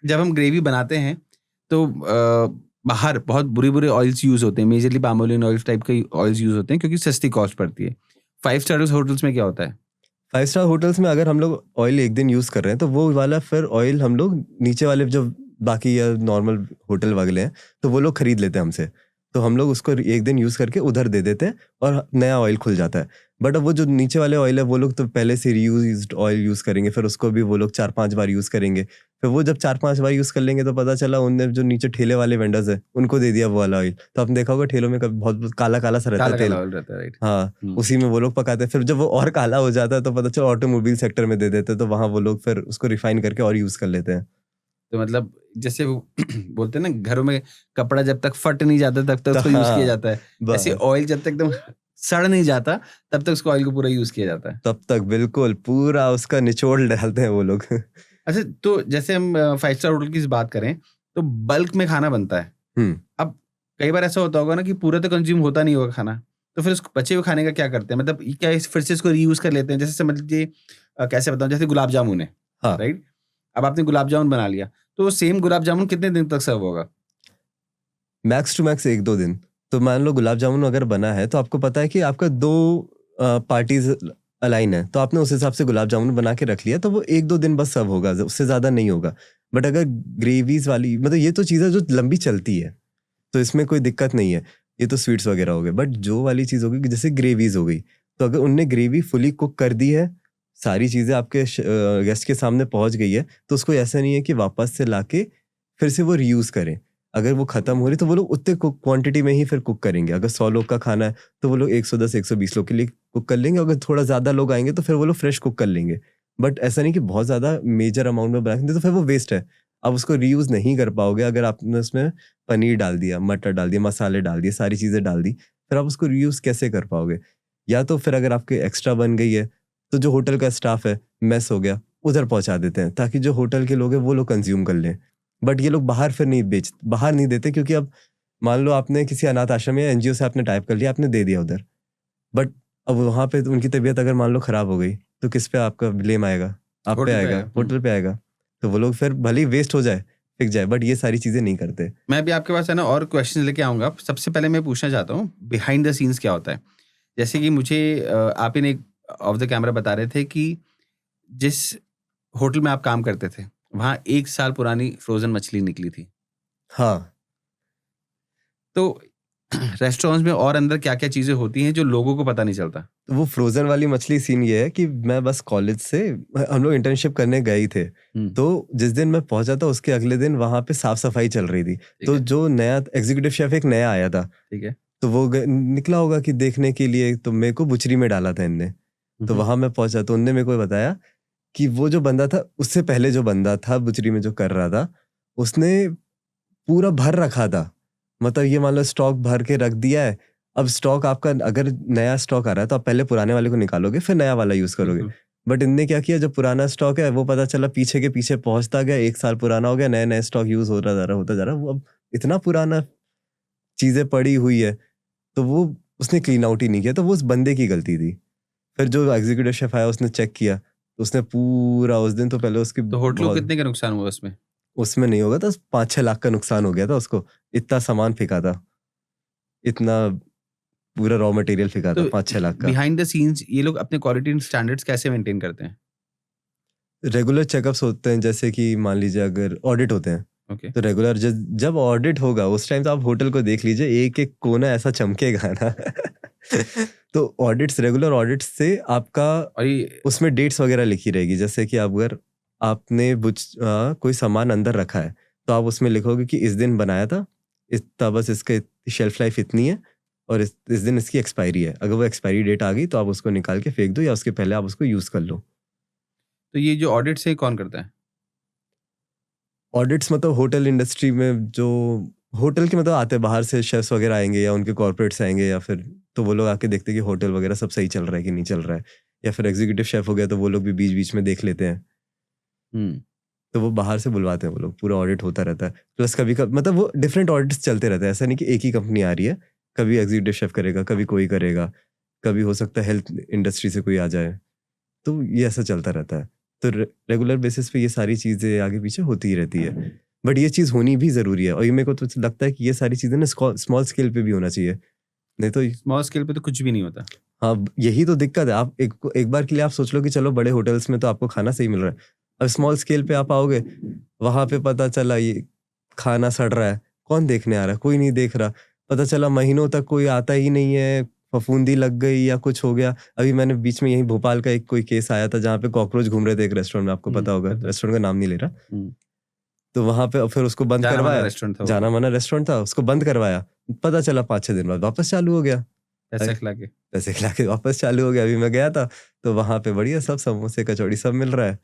जब हम ग्रेवी बनाते हैं तो बाहर बहुत बुरे-बुरे ऑयल्स यूज़ होते हैं, majorly palm oil oil type के ऑयल्स यूज़ होते हैं क्योंकि सस्ती कॉस्ट पड़ती है। 5 स्टार होटल्स में क्या होता है? 5 स्टार होटल्स में अगर हम लोग ऑयल एक दिन यूज़ कर रहे हैं, तो वो वाला फिर ऑयल हम लोग नीचे वाले जो बाकी या नॉर्मल होटल वाले हैं, तो वो लोग खरीद लेते हैं हमसे। तो हम लोग उसको एक दिन यूज़ करके उधर दे देते हैं और नया ऑयल खुल जाता है। बट अब वो जो नीचे वाले ऑयल है, वो लोग तो पहले से रीयूज्ड ऑयल यूज़ करेंगे, फिर उसको भी वो लोग 4-5 बार यूज़ करेंगे। फिर वो जब 4-5 बार यूज़ कर लेंगे, तो पता चला उनने जो नीचे ठेले वाले वेंडर्स हैं, उनको दे दिया वो वाला ऑयल। तो आपने देखा होगा ठेलों में कभी बहुत काला-काला सा रहता है काला-काला तेल। ऑयल रहता है, राइट? हाँ, हुँ। उसी में वो लोग पकाते हैं। फिर जब वो और काला हो जाता है, तो पता चला ऑटोमोबाइल सेक्टर में दे देते हैं, तो वहाँ वो लोग फिर उसको रिफाइन करके और यूज़ कर लेते हैं। तो मतलब जैसे वो बोलते हैं ना घरों में कपड़ा जब तक फट नहीं जाता तब तक तो उसको यूज़ किया हाँ, जाता है। ऐसे बस ऑयल जब तक एकदम सड़ नहीं जाता तब तक उसको ऑयल को पूरा यूज़ किया जाता है। तब तक बिल्कुल पूरा उसका निचोड़ डालते हैं वो लोग। अच्छा, तो जैसे हम 5 स्टार होटल की बात करें तो बल्क में खाना बनता है। हुँ। अब कई बार ऐसा होता होगा ना कि पूरा तो कंज़्यूम होता नहीं होगा खाना, तो फिर उस बचे हुए खाने का क्या करते हैं? मतलब क्या फिर से इसको रीयूज़ कर लेते हैं? जैसे समझ लीजिए कैसे बताऊँ, जैसे गुलाब जामुन है, हाँ, राइट? अब आपने गुलाब जामुन बना लिया, तो सेम गुलाब जामुन कितने दिन तक सर्व होगा? मैक्स टू मैक्स 1-2 दिन। तो मान लो गुलाब जामुन अगर बना है, तो आपको पता है कि आपका 2 पार्टीज़ अलाइन है, तो आपने उस हिसाब से गुलाब जामुन बना के रख लिया, तो वो 1-2 दिन बस सर्व होगा, उससे ज़्यादा नहीं होगा। बट अगर ग्रेवीज़ वाली मतलब ये तो चीज़ है जो लंबी चलती है, तो इसमें कोई दिक्कत नहीं है। ये तो स्वीट्स वगैरह हो गए, बट जो वाली चीज़ हो गई कि जैसे ग्रेवीज़ हो गई, तो अगर उनने ग्रेवी फुली कुक कर दी है, सारी चीज़ें आपके गेस्ट के सामने पहुँच गई है, तो उसको ऐसा नहीं है कि वापस से लाके फिर से वो रीयूज़ करें। अगर वो खत्म हो रही, तो वो लोग उतने कुक क्वांटिटी में ही फिर कुक करेंगे। अगर 100 लोग का खाना है, तो वो लोग 110-120 लोग के लिए कुक कर लेंगे। अगर थोड़ा ज़्यादा लोग आएँगे, तो फिर वो लोग फ्रेश कुक कर लेंगे। बट ऐसा नहीं कि बहुत ज़्यादा मेजर अमाउंट में बना दें, तो फिर वो वेस्ट है। आप उसको रीयूज़ नहीं कर पाओगे अगर आपने उसमें पनीर डाल दिया, मटर डाल दिया, मसाले डाल दिए, सारी चीज़ें डाल दी, फिर आप उसको रीयूज़ कैसे कर पाओगे? या तो फिर अगर आपके एक्स्ट्रा बन गई है, तो जो होटल का स्टाफ है, मेस हो गया, उधर पहुँचा देते हैं, ताकि जो होटल के लोग हैं, वो लोग कंज़्यूम कर लें। बट ये लोग बाहर फिर नहीं बाहर नहीं देते, क्योंकि अब मान लो आपने किसी अनाथ आश्रम या एनजीओ से आपने टाइप कर लिया, आपने दे दिया उधर। बट अब वहाँ पे तो उनकी तबीयत अगर मान लो खराब हो गई, तो किस पे आपका ब्लेम आएगा? आप पे होटल पे आएगा, आएगा। हुँ। होटल पे आएगा। तो वो लोग फिर भले ही वेस्ट हो जाए, फेंक जाए, बट ये सारी चीज़ें नहीं करते। मैं भी आपके पास है ना और क्वेश्चन लेके आऊँगा। सबसे पहले मैं पूछना चाहता हूँ बिहाइंड द सीन्स क्या होता है? जैसे कि मुझे आप ही ने ऑफ द कैमरा बता रहे थे कि जिस होटल में आप काम करते थे, वहाँ 1 साल पुरानी फ्रोज़न मछली निकली थी। हाँ। तो रेस्टोरेंट्स में और अंदर क्या-क्या चीज़ें होती हैं जो लोगों को पता नहीं चलता? तो वो फ्रोज़न वाली मछली सीन ये है कि मैं बस कॉलेज से हम लोग इंटर्नशिप करने गए ही थे। हुँ, तो जिस दिन मैं पहुँचा था, उसके अगले दिन वहाँ पे साफ-सफाई चल रही थी। ठीक तो है, जो नया एग्ज़ीक्यूटिव शेफ़ एक नया आया था, ठीक है। तो वो निकला होगा कि देखने के लिए, तो मेरे को बुचरी में डाला था इनने। हुँ, तो हुँ। वहाँ मैं पहुँचा, तो उनने मेरे को बताया कि वो जो बंदा था, उससे पहले जो बंदा था बुचरी में जो कर रहा था, उसने पूरा भर रखा था। मतलब ये मान लो स्टॉक भर के रख दिया है। अब स्टॉक आपका अगर नया स्टॉक आ रहा है, तो आप पहले पुराने वाले को निकालोगे, फिर नया वाला यूज़ करोगे। बिल्कुल। बट इनने क्या किया, जो पुराना स्टॉक है, वो पता चला पीछे के पीछे पहुँचता गया, 1 साल पुराना हो गया, नए-नए स्टॉक यूज़ होता जा रहा, होता जा रहा। वो अब इतना पुराना चीज़ें पड़ी हुई है, तो वो उसने क्लीन आउट ही नहीं किया, तो वो उस बंदे की गलती थी। फिर जो एग्ज़ीक्यूटिव शेफ़ आया, उसने चेक किया, तो उसने पूरा उस दिन तो पहले उसकी तो होटल को बहुत कितने का नुकसान हुआ उसमें? उसमें नहीं होगा था, 5-6 लाख का नुकसान हो गया था उसको। इतना सामान फेंका था। इतना पूरा रॉ मटेरियल फेंका तो था 5-6 लाख का। बिहाइंड द सीन्स ये लोग अपने क्वालिटी स्टैंडर्ड्स कैसे मेंटेन करते हैं? रेगुलर चेकअप्स होते हैं, जैसे कि मान लीजिए अगर ऑडिट होते हैं, ओके। तो रेगुलर ज जब ऑडिट होगा, उस टाइम तो आप होटल को देख लीजिए, एक-एक कोना ऐसा चमकेगा ना। तो ऑडिट्स, रेगुलर ऑडिट्स से आपका और ये उसमें डेट्स वगैरह लिखी रहेगी। जैसे कि अगर आपने कोई सामान अंदर रखा है, तो आप उसमें लिखोगे कि इस दिन बनाया था, इतना बस इसका शेल्फ लाइफ इतनी है, और इस दिन इसकी एक्सपायरी है। अगर वो एक्सपायरी डेट आ गई, तो आप उसको निकाल के फेंक दो, या उसके पहले आप उसको यूज़ कर लो। तो ये जो ऑडिट्स है कौन करता है? ऑडिट्स मतलब होटल इंडस्ट्री में जो होटल के मतलब आते हैं, बाहर से शेफ्स वगैरह आएँगे, या उनके कॉर्पोरेट्स आएँगे, या फिर तो वो लोग आके देखते हैं कि होटल वगैरह सब सही चल रहा है कि नहीं चल रहा है। या फिर एग्ज़ीक्यूटिव शेफ हो गया, तो वो लोग भी बीच-बीच में देख लेते हैं। हुँ। तो वो बाहर से बुलवाते हैं वो लोग, पूरा ऑडिट होता रहता है। प्लस कभी मतलब वो डिफरेंट ऑडिट्स चलते रहते हैं, ऐसा नहीं कि एक ही कंपनी आ रही है। कभी एग्ज़ीक्यूटिव शेफ करेगा, कभी कोई करेगा, कभी हो सकता है हेल्थ इंडस्ट्री से कोई आ जाए। तो ये ऐसा चलता रहता है। तो रेगुलर बेसिस पे ये सारी चीज़ें आगे पीछे होती ही रहती है, बट ये चीज़ होनी भी ज़रूरी है। और ये मेरे को तो लगता है कि ये सारी चीज़ें ना स्मॉल स्केल पे भी होना चाहिए, नहीं तो स्मॉल स्केल पे तो कुछ भी नहीं होता। हाँ, यही तो दिक्कत है। आप एक बार के लिए आप सोच लो कि चलो बड़े होटल्स में तो आपको खाना सही मिल रहा है, अब स्मॉल स्केल पे आप आओगे, वहां पे पता चला ये खाना सड़ रहा है, कौन देखने आ रहा है? कोई नहीं देख रहा। पता चला महीनों तक कोई आता ही नहीं है, फफूंदी लग गई या कुछ हो गया। अभी मैंने बीच में यही भोपाल का एक कोई केस आया था जहाँ पे कॉकरोच घूम रहे थे एक रेस्टोरेंट में, आपको पता होगा, पता है। रेस्टोरेंट का नाम नहीं ले रहा। हम्म, तो वहां पे फिर उसको बंद जाना माना करवाया, रेस्टोरेंट था वो, जाना माना रेस्टोरेंट था, उसको बंद करवाया। पता चला 5-6 दिन बाद वापस चालू हो गया, पैसा खिला के। पैसे खिला के वापस चालू हो गया। अभी मैं गया था तो वहां पे बढ़िया सब समोसे कचौड़ी सब मिल रहा है।